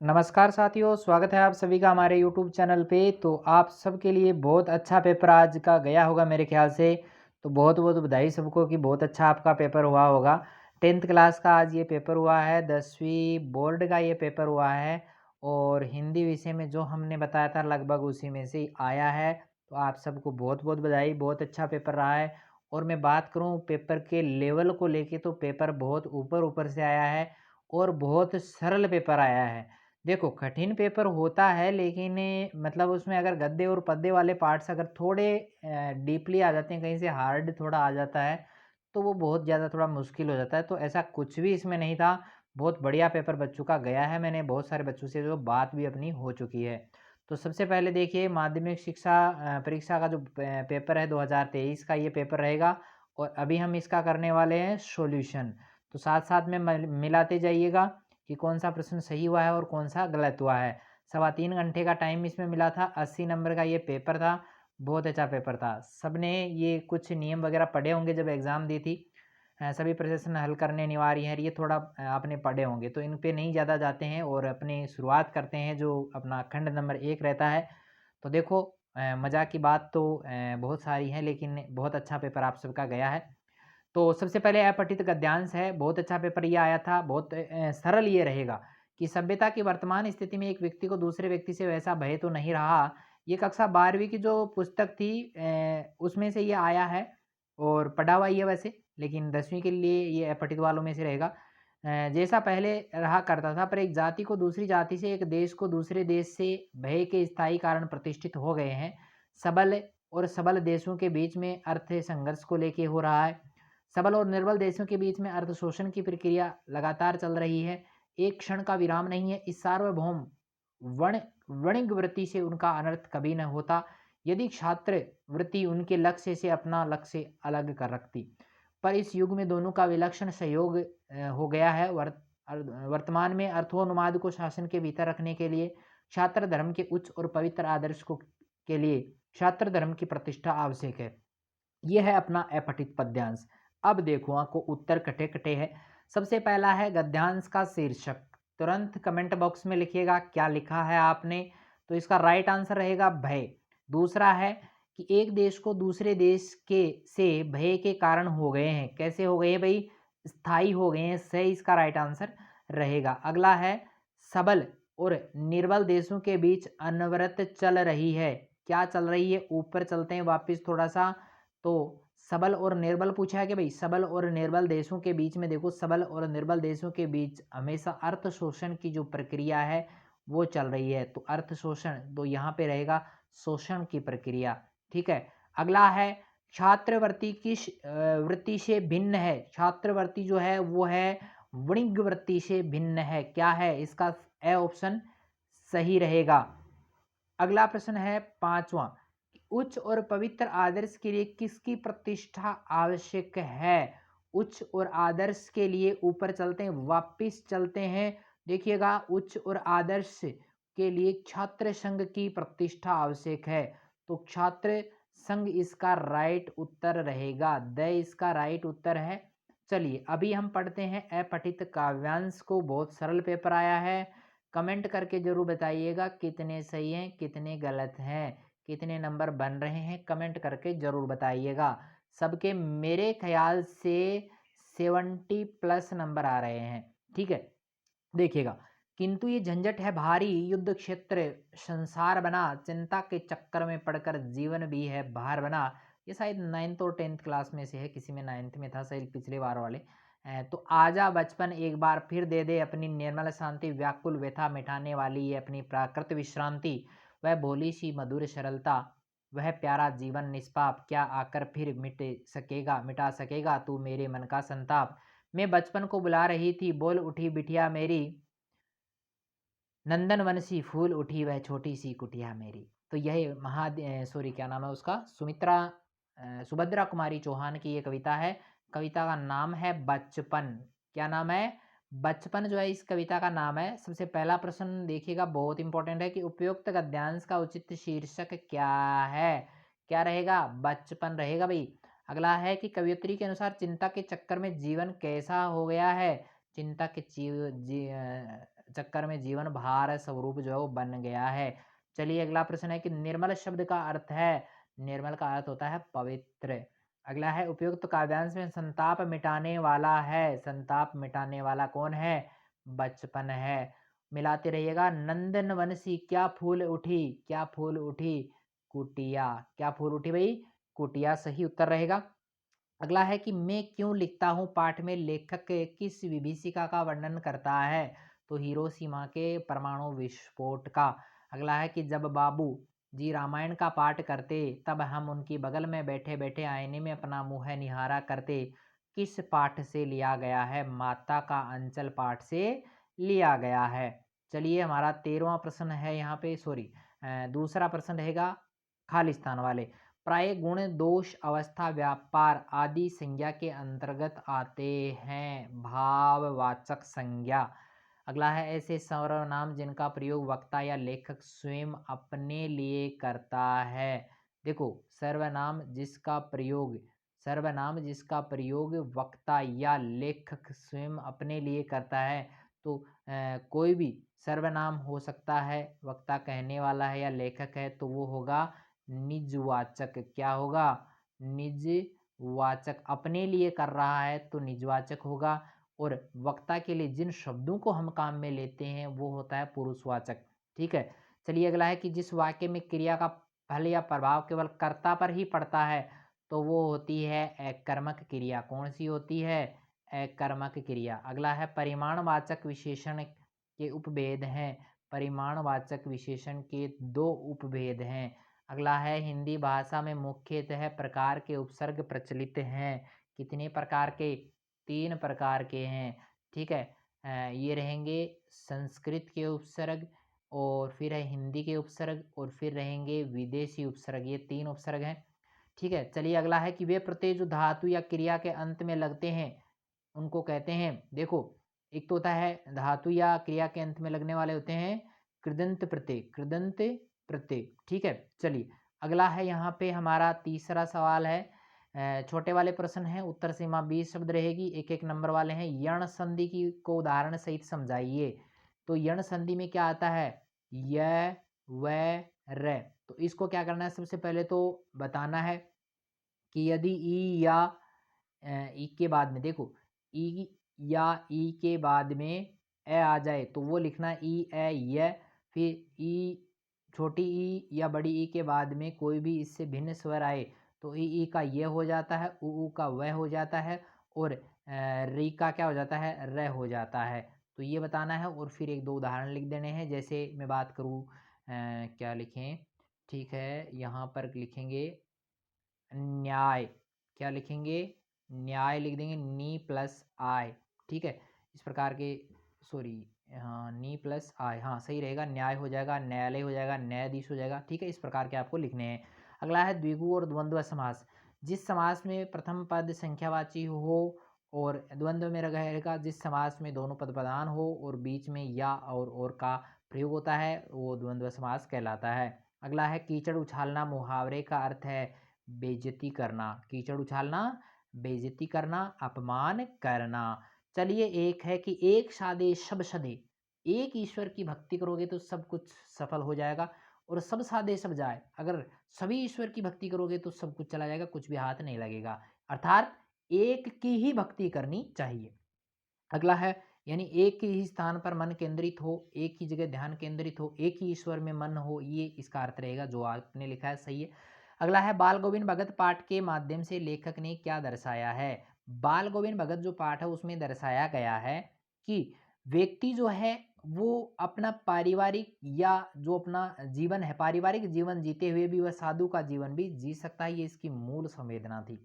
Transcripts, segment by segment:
नमस्कार साथियों, स्वागत है आप सभी का हमारे यूट्यूब चैनल पे। तो आप सबके लिए बहुत अच्छा पेपर आज का गया होगा मेरे ख्याल से। तो बहुत बहुत बधाई सबको कि बहुत अच्छा आपका पेपर हुआ होगा। 10th क्लास का आज ये पेपर हुआ है, 10वीं बोर्ड का ये पेपर हुआ है और हिंदी विषय में जो हमने बताया था लगभग उसी में से ही आया है। तो आप सबको बहुत बहुत बधाई, बहुत अच्छा पेपर रहा है। और मैं बात करूँ पेपर के लेवल को लेके तो पेपर बहुत ऊपर ऊपर से आया है और बहुत सरल पेपर आया है। देखो, कठिन पेपर होता है लेकिन मतलब उसमें अगर गद्दे और पद्दे वाले पार्ट्स अगर थोड़े डीपली आ जाते हैं, कहीं से हार्ड थोड़ा आ जाता है, तो वो बहुत ज़्यादा थोड़ा मुश्किल हो जाता है। तो ऐसा कुछ भी इसमें नहीं था, बहुत बढ़िया पेपर बच्चों का गया है। मैंने बहुत सारे बच्चों से जो बात भी अपनी हो चुकी है। तो सबसे पहले देखिए, माध्यमिक शिक्षा परीक्षा का जो पेपर है 2023 का ये पेपर रहेगा और अभी हम इसका करने वाले हैं सॉल्यूशन। तो साथ-साथ में मिलाते जाइएगा कि कौन-सा प्रश्न सही हुआ है और कौन-सा गलत हुआ है। सवा 3 घंटे का टाइम इसमें मिला था, 80 नंबर का ये पेपर था, बहुत अच्छा पेपर था। सबने ये कुछ नियम वगैरह पढ़े होंगे जब एग्ज़ाम दी थी। सभी प्रश्न हल करने अनिवार्य हैं, ये थोड़ा आपने पढ़े होंगे, तो इन पे नहीं ज़्यादा जाते हैं और अपनी शुरुआत करते हैं जो अपना खंड नंबर 1 रहता है। तो देखो, मज़ाक की बात तो बहुत सारी है लेकिन बहुत अच्छा पेपर आप सबका गया है। तो सबसे पहले अपठित गद्यांश है, बहुत अच्छा पेपर ये आया था, बहुत सरल ये रहेगा कि सभ्यता की वर्तमान स्थिति में एक व्यक्ति को दूसरे व्यक्ति से वैसा भय तो नहीं रहा। ये कक्षा 12वीं की जो पुस्तक थी उसमें से ये आया है और पढ़ा हुआ ही है वैसे, लेकिन 10वीं के लिए ये अपठित वालों में से रहेगा। जैसा पहले रहा करता था, पर एक जाति को दूसरी जाति से, एक देश को दूसरे देश से भय के स्थायी कारण प्रतिष्ठित हो गए हैं। सबल और सबल देशों के बीच में अर्थ संघर्ष को लेके हो रहा है। सबल और निर्बल देशों के बीच में अर्थ शोषण की प्रक्रिया लगातार चल रही है। एक क्षण का विराम नहीं है। इस सार्वभौम वण वणिक वृत्ति से उनका अनर्थ कभी न होता, यदि छात्र वृत्ति उनके लक्ष्य से अपना लक्ष्य अलग कर रखती। पर इस युग में दोनों का विलक्षण सहयोग हो गया है। वर्तमान में अर्थोन्माद को शासन के भीतर रखने के लिए छात्र धर्म के उच्च और पवित्र आदर्श को के लिए छात्र धर्म की प्रतिष्ठा आवश्यक है। ये है अपना अपठित पद्यांश। अब देखो, आपको उत्तर कटे-कटे है। सबसे पहला है गद्यांश का शीर्षक। तुरंत कमेंट बॉक्स में लिखिएगा क्या लिखा है आपने। तो इसका राइट आंसर रहेगा भय। दूसरा है कि एक देश को दूसरे देश के से भय के कारण हो गए हैं। कैसे हो गए हैं भई? स्थायी हो गए हैं। सही इसका राइट आंसर रहेगा। अगला है सबल और निर्बल देशों के बीच अनवरत चल रही है। क्या चल रही है? ऊपर चलते हैं वापस थोड़ा-सा। तो सबल और निर्बल पूछा है कि भाई सबल और निर्बल देशों के बीच में, देखो सबल और निर्बल देशों के बीच हमेशा अर्थ शोषण की जो प्रक्रिया है वो चल रही है। तो अर्थ शोषण तो यहाँ पे रहेगा शोषण की प्रक्रिया। ठीक है। अगला है छात्रवृत्ति किस वृत्ति से भिन्न है। छात्रवृत्ति जो है वो है वणिक वृत्ति से भिन्न है। क्या है इसका? ए ऑप्शन सही रहेगा। अगला प्रश्न है पांचवा। उच्च और पवित्र आदर्श के लिए किसकी प्रतिष्ठा आवश्यक है? उच्च और आदर्श के लिए ऊपर चलते हैं, वापिस चलते हैं। देखिएगा, उच्च और आदर्श के लिए छात्र संघ की प्रतिष्ठा आवश्यक है। तो छात्र संघ इसका राइट उत्तर रहेगा। द इसका राइट उत्तर है। चलिए अभी हम पढ़ते हैं अपठित काव्यांश को। बहुत सरल पेपर आया है। कमेंट करके जरूर बताइएगा कितने सही हैं, कितने गलत हैं, कितने नंबर बन रहे हैं, कमेंट करके ज़रूर बताइएगा। सबके मेरे ख़्याल से 70 प्लस नंबर आ रहे हैं। ठीक है, देखिएगा। किंतु ये झंझट है भारी, युद्ध क्षेत्र संसार बना, चिंता के चक्कर में पड़कर जीवन भी है भार बना। ये शायद 9th और 10th क्लास में से है, किसी में 9th में था शायद पिछले बार वाले। तो आजा बचपन एक बार फिर दे दे अपनी निर्मल शांति, व्याकुल व्यथा मिटाने वाली ये अपनी प्राकृत विश्रांति। वह भोली सी मधुर सरलता, वह प्यारा जीवन निष्पाप, क्या आकर फिर मिटा सकेगा तू मेरे मन का संताप। मैं बचपन को बुला रही थी, बोल उठी बिटिया मेरी, नंदन वन सी फूल उठी वह छोटी सी कुटिया मेरी। तो यह सॉरी क्या नाम है उसका, सुभद्रा कुमारी चौहान की ये कविता है। कविता का नाम है बचपन। क्या नाम है? बचपन जो है इस कविता का नाम है। सबसे पहला प्रश्न देखिएगा, बहुत इंपॉर्टेंट है कि उपयुक्त गद्यांश का उचित शीर्षक क्या है? क्या रहेगा? बचपन रहेगा भाई। अगला है कि कवयित्री के अनुसार चिंता के चक्कर में जीवन कैसा हो गया है? चिंता के चक्कर में जीवन भार स्वरूप जो है वो बन गया है। चलिए अगला प्रश्न है कि निर्मल शब्द का अर्थ है, निर्मल का अर्थ होता है पवित्र। अगला है उपयुक्त काव्यांश में संताप मिटाने वाला है, संताप मिटाने वाला कौन है? बचपन है। मिलाते रहिएगा। नंदन वंशी क्या फूल उठी, क्या फूल उठी? कुटिया। क्या फूल उठी भाई? कुटिया सही उत्तर रहेगा। अगला है कि मैं क्यों लिखता हूँ पाठ में लेखक किस विभीषिका का वर्णन करता है? तो हिरोशिमा के परमाणु विस्फोट का। अगला है कि जब बाबू जी रामायण का पाठ करते तब हम उनकी बगल में बैठे बैठे आईने में अपना मुंह निहारा करते, किस पाठ से लिया गया है? माता का अंचल पाठ से लिया गया है। चलिए हमारा 13वां प्रश्न है यहाँ पे, सॉरी दूसरा प्रश्न रहेगा खालिस्तान वाले। प्राय गुण दोष अवस्था व्यापार आदि संज्ञा के अंतर्गत आते हैं। भाववाचक संज्ञा। अगला है ऐसे सर्वनाम जिनका प्रयोग वक्ता या लेखक स्वयं अपने लिए करता है। देखो सर्वनाम जिसका प्रयोग वक्ता या लेखक स्वयं अपने लिए करता है, तो कोई भी सर्वनाम हो सकता है, वक्ता कहने वाला है या लेखक है, तो वो होगा निजवाचक। क्या होगा? निजवाचक। अपने लिए कर रहा है तो निजवाचक होगा, और वक्ता के लिए जिन शब्दों को हम काम में लेते हैं वो होता है पुरुषवाचक। ठीक है। चलिए अगला है कि जिस वाक्य में क्रिया का फल या प्रभाव केवल कर्ता पर ही पड़ता है, तो वो होती है अकर्मक क्रिया। कौन सी होती है? अकर्मक क्रिया। अगला है परिमाणवाचक विशेषण के उपभेद हैं। परिमाणवाचक विशेषण के 2 उपभेद हैं। अगला है हिंदी भाषा में मुख्यतः प्रकार के उपसर्ग प्रचलित हैं। कितने प्रकार के? 3 प्रकार के हैं। ठीक है। ये रहेंगे संस्कृत के उपसर्ग, और फिर है हिंदी के उपसर्ग, और फिर रहेंगे विदेशी उपसर्ग। ये 3 उपसर्ग हैं। ठीक है। चलिए अगला है कि वे प्रत्यय जो धातु या क्रिया के अंत में लगते हैं उनको कहते हैं, देखो एक तो होता है धातु या क्रिया के अंत में लगने वाले होते हैं कृदंत प्रत्यय, कृदंत प्रत्यय। ठीक है। चलिए अगला है यहाँ पे हमारा तीसरा सवाल है, छोटे वाले प्रश्न है, उत्तर सीमा 20 शब्द रहेगी, एक एक नंबर वाले हैं। यण संधि की को उदाहरण सहित समझाइए। तो यण संधि में क्या आता है? य, व, र। तो इसको क्या करना है? सबसे पहले तो बताना है कि यदि ई या ई के बाद में, देखो ई या ई के बाद में ए आ जाए तो वो लिखना ई ए य, फिर ई छोटी ई या बड़ी ई के बाद में कोई भी इससे भिन्न स्वर आए तो ई का ये हो जाता है, ऊ का वह हो जाता है, और री का क्या हो जाता है? र हो जाता है। तो ये बताना है, और फिर एक दो उदाहरण लिख देने हैं। जैसे मैं बात करूँ क्या लिखें? ठीक है, यहाँ पर लिखेंगे न्याय। क्या लिखेंगे? न्याय लिख देंगे, नी प्लस आय। ठीक है। इस प्रकार के, सॉरी हाँ नी प्लस आय, हाँ सही रहेगा, न्याय हो जाएगा, न्यायालय हो जाएगा, न्यायाधीश हो जाएगा। ठीक है। इस प्रकार के आपको लिखने हैं। अगला है द्विगु और द्वंद्व समास। जिस समास में प्रथम पद संख्यावाची हो और द्वंद्व में रहेगा जिस समास में दोनों पद प्रधान हो और बीच में या और का प्रयोग होता है, वो द्वंद्व समास कहलाता है। अगला है कीचड़ उछालना। मुहावरे का अर्थ है बेइज्जती करना। कीचड़ उछालना, बेइज्जती करना, अपमान करना। चलिए एक है कि एक सादे सब सदे, एक ईश्वर की भक्ति करोगे तो सब कुछ सफल हो जाएगा, और सब सादे सब जाए, अगर सभी ईश्वर की भक्ति करोगे तो सब कुछ चला जाएगा, कुछ भी हाथ नहीं लगेगा। अर्थात एक की ही भक्ति करनी चाहिए। अगला है यानी एक ही स्थान पर मन केंद्रित हो, एक ही जगह ध्यान केंद्रित हो, एक ही ईश्वर में मन हो, ये इसका अर्थ रहेगा। जो आपने लिखा है सही है। अगला है बाल गोविंद भगत पाठ के माध्यम से लेखक ने क्या दर्शाया है? बाल गोविंद भगत जो पाठ है उसमें दर्शाया गया है कि व्यक्ति जो है वो अपना पारिवारिक या जो अपना जीवन है, पारिवारिक जीवन जीते हुए भी वह साधु का जीवन भी जी सकता है। ये इसकी मूल संवेदना थी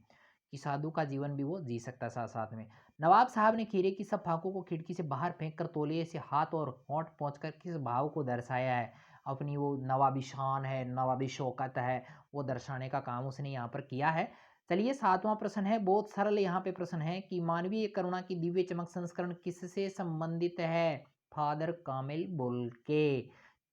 कि साधु का जीवन भी वो जी सकता है साथ साथ में। नवाब साहब ने खीरे की सब फाकों को खिड़की से बाहर फेंककर तौलिए से हाथ और होंठ पोंछकर किस भाव को दर्शाया है? अपनी वो नवाबी शान है, नवाबी शौकत है, वो दर्शाने का काम उसने यहाँ पर किया है। चलिए 7वां प्रश्न है, बहुत सरल यहाँ पे प्रश्न है कि मानवीय करुणा की दिव्य चमक संस्करण किससे संबंधित है? फादर कामिल बुल्के।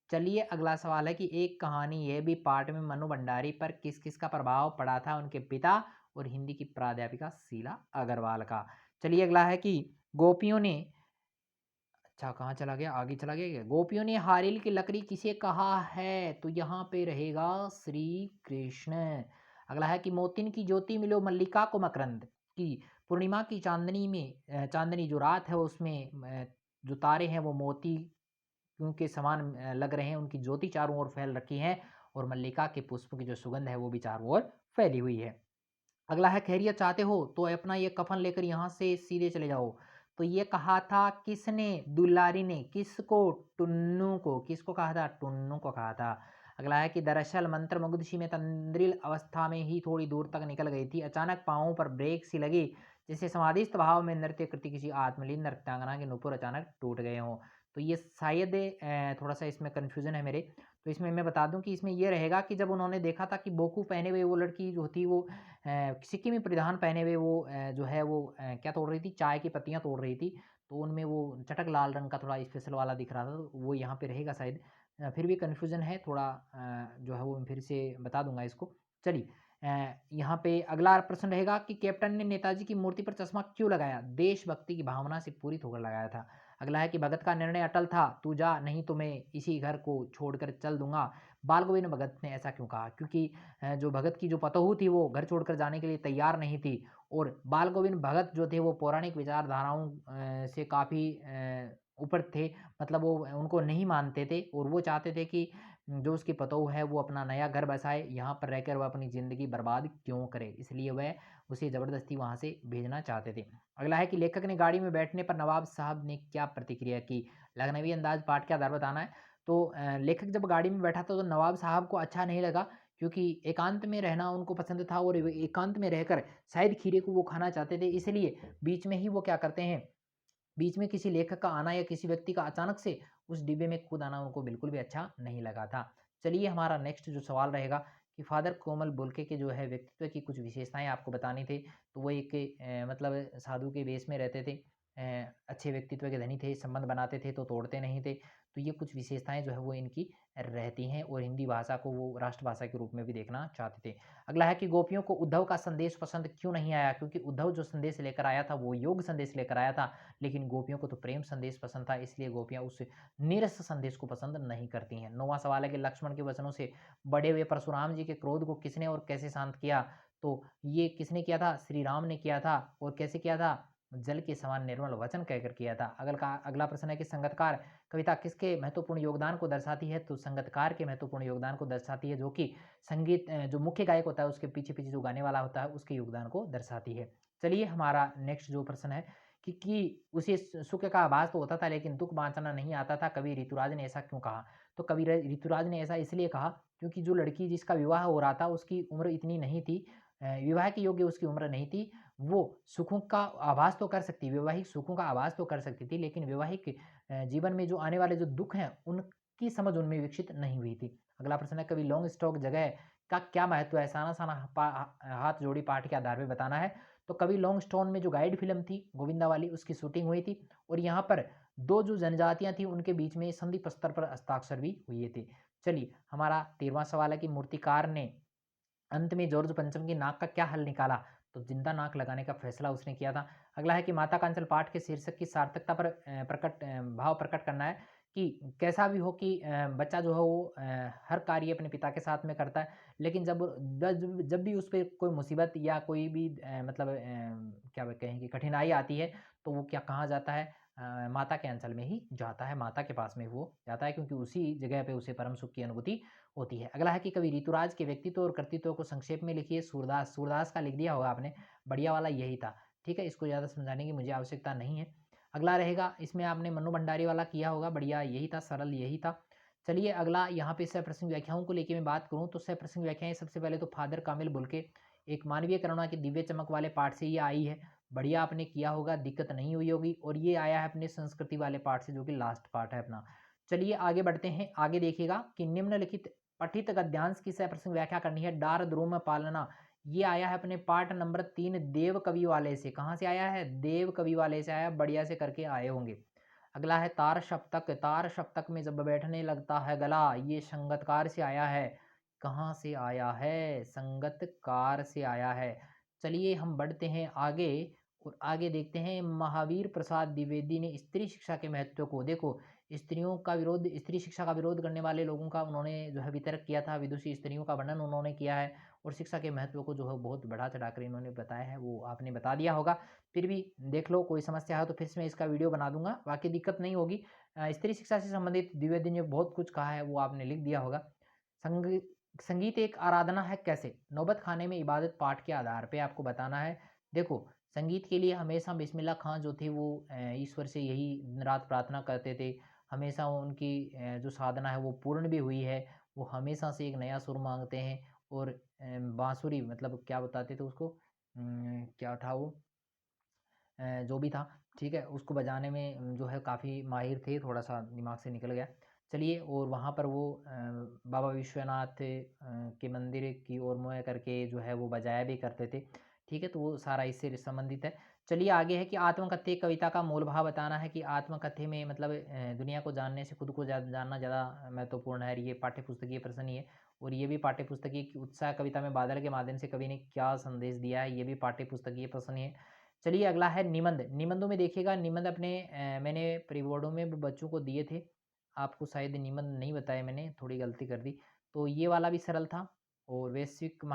चलिए अगला सवाल है कि एक कहानी यह भी पाठ में मनु भंडारी पर किस किस का प्रभाव पड़ा था? उनके पिता और हिंदी की प्राध्यापिका शीला अग्रवाल का। चलिए अगला है कि गोपियों ने अच्छा, कहाँ चला गया? आगे चला गया क्या? गोपियों ने हारिल की लकड़ी किसे कहा है? तो यहाँ पे रहेगा श्री कृष्ण। अगला है कि मोतिन की ज्योति मिलो मल्लिका को मकरंद, कि पूर्णिमा की चांदनी में चांदनी जो रात है उसमें जो तारे हैं वो मोती के समान लग रहे हैं, उनकी ज्योति चारों ओर फैल रखी है और मल्लिका के पुष्प की जो सुगंध है वो भी चारों ओर फैली हुई है। अगला है खैरियत चाहते हो तो अपना ये कफन लेकर यहाँ से सीधे चले जाओ। तो ये कहा था किसने? दुलारी ने। किसको? टुन्नू को। किसको कहा था? टुन्नू को कहा था। अगला है कि दरअसल मंत्रमुग्ध सी में तंद्रिल अवस्था में ही थोड़ी दूर तक निकल गई थी, अचानक पाँवों पर ब्रेक सी लगी, जैसे समाधिस्थ भाव में नृत्य करती किसी आत्मलीन नृत्यांगना के नुपुर अचानक टूट गए हों। तो ये शायद थोड़ा सा इसमें कन्फ्यूजन है मेरे। तो इसमें मैं बता दूं कि इसमें ये रहेगा कि जब उन्होंने देखा था कि बोकू पहने हुए वो लड़की जो थी वो सिक्किमी परिधान पहने हुए वो जो है वो क्या तोड़ रही थी? चाय की पत्तियाँ तोड़ रही थी। तो उनमें वो चटक लाल रंग का थोड़ा स्पेशल वाला दिख रहा था, तो वो यहाँ पे रहेगा शायद। फिर भी कन्फ्यूज़न है थोड़ा, जो है वो मैं फिर से बता दूँगा इसको। चलिए, यहाँ पे अगला प्रश्न रहेगा कि कैप्टन ने नेताजी की मूर्ति पर चश्मा क्यों लगाया? देशभक्ति की भावना से पूरित होकर लगाया था। अगला है कि भगत का निर्णय अटल था, तू जा नहीं तो मैं इसी घर को छोड़कर चल दूँगा। बाल गोविंद भगत ने ऐसा क्यों कहा? क्योंकि जो भगत की जो पतोहू थी वो घर छोड़कर जाने के लिए तैयार नहीं थी और बाल गोविंद भगत जो थे वो पौराणिक विचारधाराओं से काफ़ी ऊपर थे। मतलब वो उनको नहीं मानते थे और वो चाहते थे कि जो उसकी पतोहू है वो अपना नया घर बसाए, यहाँ पर रहकर वह अपनी ज़िंदगी बर्बाद क्यों करे? इसलिए वह उसे ज़बरदस्ती वहाँ से भेजना चाहते थे। अगला है कि लेखक ने गाड़ी में बैठने पर नवाब साहब ने क्या प्रतिक्रिया की? लखनवी अंदाज पाठ के आधार बताना है। तो लेखक जब गाड़ी में बैठा था तो नवाब साहब को अच्छा नहीं लगा, क्योंकि एकांत में रहना उनको पसंद था और वे एकांत में रहकर शायद खीरे को वो खाना चाहते थे। इसलिए बीच में ही वो क्या करते हैं, बीच में किसी लेखक का आना या किसी व्यक्ति का अचानक से उस डिब्बे में कूद आना उनको बिल्कुल भी अच्छा नहीं लगा था। चलिए, हमारा नेक्स्ट जो सवाल रहेगा कि फादर कोमल बोल्के के जो है व्यक्तित्व की कुछ विशेषताएँ आपको बतानी थी। तो वो एक मतलब साधु के वेश में रहते थे। अच्छे व्यक्तित्व के धनी थे, संबंध बनाते थे तो तोड़ते नहीं थे। तो ये कुछ विशेषताएँ जो है वो इनकी रहती हैं और हिंदी भाषा को वो राष्ट्रभाषा के रूप में भी देखना चाहते थे। अगला है कि गोपियों को उद्धव का संदेश पसंद क्यों नहीं आया? क्योंकि उद्धव जो संदेश लेकर आया था वो योग संदेश लेकर आया था, लेकिन गोपियों को तो प्रेम संदेश पसंद था, इसलिए गोपियाँ उस नीरस संदेश को पसंद नहीं करती हैं। 9वां सवाल है कि लक्ष्मण के वचनों से बड़े हुए परशुराम जी के क्रोध को किसने और कैसे शांत किया? तो ये किसने किया था? श्री राम ने किया था। और कैसे किया था? जल के समान निर्मल वचन कहकर किया था। अगला प्रश्न है कि संगतकार कविता किसके महत्वपूर्ण योगदान को दर्शाती है? तो संगतकार के महत्वपूर्ण योगदान को दर्शाती है, जो कि संगीत जो मुख्य गायक होता है उसके पीछे-पीछे जो गाने वाला होता है उसके योगदान को दर्शाती है। चलिए, हमारा नेक्स्ट जो प्रश्न है कि उसे सुख का आभास तो होता था लेकिन दुःख बाँटना नहीं आता था, कवि ऋतुराज ने ऐसा क्यों कहा? तो कवि ऋतुराज ने ऐसा इसलिए कहा क्योंकि जो लड़की जिसका विवाह हो रहा था उसकी उम्र इतनी नहीं थी, विवाह के योग्य उसकी उम्र नहीं थी। वो सुखों का आभास तो कर सकती, वैवाहिक सुखों का आभास तो कर सकती थी, लेकिन वैवाहिक जीवन में जो आने वाले जो दुःख हैं उनकी समझ उनमें विकसित नहीं हुई थी। अगला प्रश्न है कवि लॉन्ग स्टॉक जगह का क्या महत्व है? साना-साना हाथ जोड़ी पाठ के आधार पे बताना है। तो कवि लॉन्ग स्टोन में जो गाइड फ़िल्म थी गोविंदा वाली उसकी शूटिंग हुई थी और यहाँ पर 2 जो जनजातियाँ थी उनके बीच में संधि पस्तर पर हस्ताक्षर भी हुए थे। चलिए, हमारा 13वां सवाल है कि मूर्तिकार ने अंत में जॉर्ज पंचम की नाक का क्या हल निकाला? तो जिंदा नाक लगाने का फैसला उसने किया था। अगला है कि माता कांचल पाठ के शीर्षक की सार्थकता पर भाव प्रकट करना है कि कैसा भी हो कि बच्चा जो है वो हर कार्य अपने पिता के साथ में करता है, लेकिन जब भी उस पे कोई मुसीबत या कोई भी मतलब क्या कहें कि कठिनाई आती है, तो वो क्या कहाँ जाता है? माता के अंचल में ही जाता है, माता के पास में वो जाता है, क्योंकि उसी जगह पे उसे परम सुख की अनुभूति होती है। अगला है कि कवि ऋतुराज के व्यक्तित्व और कर्तृत्व को संक्षेप में लिखिए। सूरदास, सूरदास का लिख दिया होगा आपने, बढ़िया वाला यही था। ठीक है, इसको ज़्यादा समझाने की मुझे आवश्यकता नहीं है। अगला रहेगा, इसमें आपने मन्नू भंडारी वाला किया होगा, बढ़िया यही था, सरल यही था। चलिए, अगला यहाँ पे सप्रसंग व्याख्याओं को लेके मैं बात करूँ तो सप्रसंग व्याख्याएँ सबसे पहले तो फादर कामिल बुल के एक मानवीय करुणा की दिव्य चमक वाले पाठ से ये आई है। बढ़िया आपने किया होगा, दिक्कत नहीं हुई होगी, और ये आया है अपने संस्कृति वाले पाठ से, जो कि लास्ट पार्ट है अपना। चलिए आगे बढ़ते हैं, आगे देखिएगा कि निम्नलिखित पठित गद्यांश की सप्रसंग व्याख्या करनी है। डार द्रुम पालना, ये आया है अपने पाठ नंबर 3 देव कवि वाले से। कहाँ से आया है? देव कवि वाले से आया, बढ़िया से करके आए होंगे। अगला है तार सप्तक, तार सप्तक में जब बैठने लगता है गला, ये संगतकार से आया है। कहाँ से आया है? संगतकार से आया है। चलिए हम बढ़ते हैं आगे और आगे देखते हैं, महावीर प्रसाद द्विवेदी ने स्त्री शिक्षा के महत्व को, देखो स्त्री शिक्षा का विरोध करने वाले लोगों का उन्होंने जो है वितर्क किया था, विदुषी स्त्रियों का वर्णन उन्होंने किया है और शिक्षा के महत्व को जो है बहुत बढ़ा चढ़ाकर इन्होंने बताया है, वो आपने बता दिया होगा। फिर भी देख लो, कोई समस्या है तो फिर से मैं इसका वीडियो बना दूंगा, बाकी दिक्कत नहीं होगी। स्त्री शिक्षा से संबंधित द्विवेदी ने बहुत कुछ कहा है, वो आपने लिख दिया होगा। संग संगीत एक आराधना है कैसे, नौबत खाने में इबादत पाठ के आधार पे आपको बताना है। देखो, संगीत के लिए हमेशा बिस्मिल्लाह खां जो थे वो ईश्वर से यही दिन रात प्रार्थना करते थे। हमेशा उनकी जो साधना है वो पूर्ण भी हुई है। वो हमेशा से एक नया सुर माँगते हैं और बाँसुरी मतलब क्या बताते थे उसको, क्या था वो, जो भी था, ठीक है? उसको बजाने में जो है काफ़ी माहिर थे, थोड़ा-सा दिमाग से निकल गया। चलिए, और वहाँ पर वो बाबा विश्वनाथ के मंदिर की ओर मुँह करके जो है वो बजाया भी करते थे, ठीक है? तो वो सारा इससे संबंधित है। चलिए आगे है कि आत्मकथ्य कविता का मूल भाव बताना है कि आत्मकथ्य में मतलब दुनिया को जानने से खुद को जानना ज़्यादा महत्वपूर्ण है। ये पाठ्यपुस्तकीय प्रश्न ही है और ये भी पाठ्यपुस्तकीय कि उत्साह कविता में बादल के माध्यम से कवि ने क्या संदेश दिया है, ये भी पाठ्यपुस्तकीय प्रश्न ही है। चलिए अगला है निबंध। निबंधों में देखिएगा, निबंध अपने मैंने प्री बोर्डों में भी बच्चों को दिए थे। आपको शायद निबंध नहीं बताए मैंने, थोड़ी गलती कर दी। तो ये वाला भी सरल था और वैश्विक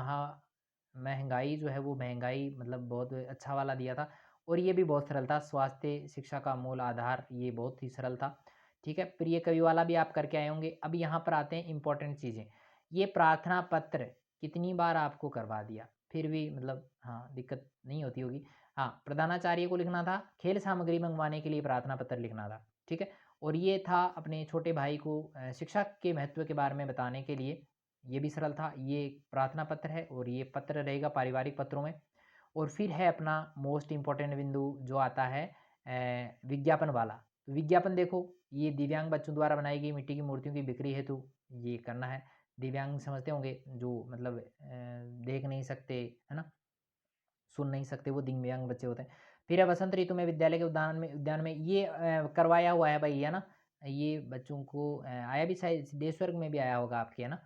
महँगाई जो है वो महँगाई मतलब बहुत अच्छा वाला दिया था और ये भी बहुत सरल था। स्वास्थ्य शिक्षा का मूल आधार, ये बहुत ही सरल था। ठीक है, प्रिय कवि वाला भी आप करके आए होंगे। अब यहाँ पर आते हैं इम्पोर्टेंट चीज़ें। ये प्रार्थना पत्र कितनी बार आपको करवा दिया, फिर भी मतलब हाँ, दिक्कत नहीं होती होगी। हाँ, प्रधानाचार्य को लिखना था, खेल सामग्री मंगवाने के लिए प्रार्थना पत्र लिखना था, ठीक है? और ये था अपने छोटे भाई को शिक्षा के महत्व के बारे में बताने के लिए, ये भी सरल था। ये एक प्रार्थना पत्र है और ये पत्र रहेगा पारिवारिक पत्रों में। और फिर है अपना मोस्ट इम्पोर्टेंट बिंदु जो आता है विज्ञापन वाला। तो विज्ञापन देखो, ये दिव्यांग बच्चों द्वारा बनाई गई मिट्टी की मूर्तियों की बिक्री हेतु ये करना है। दिव्यांग समझते होंगे जो मतलब देख नहीं सकते, है ना? सुन नहीं सकते, वो दिव्यांग बच्चे होते हैं। फिर है बसंत ऋतु में विद्यालय के उद्यान में ये करवाया हुआ है भाई, है ना? ये बच्चों को आया भी शायद सिद्धेश्वर में भी आया होगा आपके, है ना?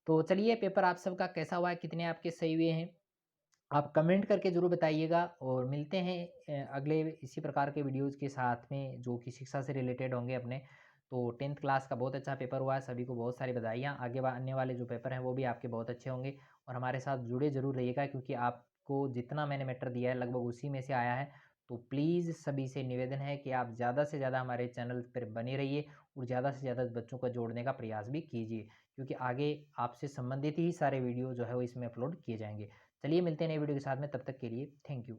तो चलिए, पेपर आप सबका कैसा हुआ है? कितने आपके सही हुए हैं? आप कमेंट करके ज़रूर बताइएगा और मिलते हैं अगले इसी प्रकार के वीडियोज़ के साथ में जो कि शिक्षा से रिलेटेड होंगे अपने। तो 10th क्लास का बहुत अच्छा पेपर हुआ है, सभी को बहुत सारी बधाइयाँ। आगे आने वाले जो पेपर हैं वो भी आपके बहुत अच्छे होंगे और हमारे साथ जुड़े ज़रूर रहिएगा क्योंकि आपको जितना मैंने मैटर दिया है लगभग उसी में से आया है। तो प्लीज़ सभी से निवेदन है कि आप ज़्यादा से ज़्यादा हमारे चैनल पर बने रहिए और ज़्यादा से ज़्यादा बच्चों को जोड़ने का प्रयास भी कीजिए क्योंकि आगे आपसे संबंधित ही सारे वीडियो जो है वो इसमें अपलोड किए जाएँगे। चलिए मिलते हैं नए वीडियो के साथ में, तब तक के लिए थैंक यू।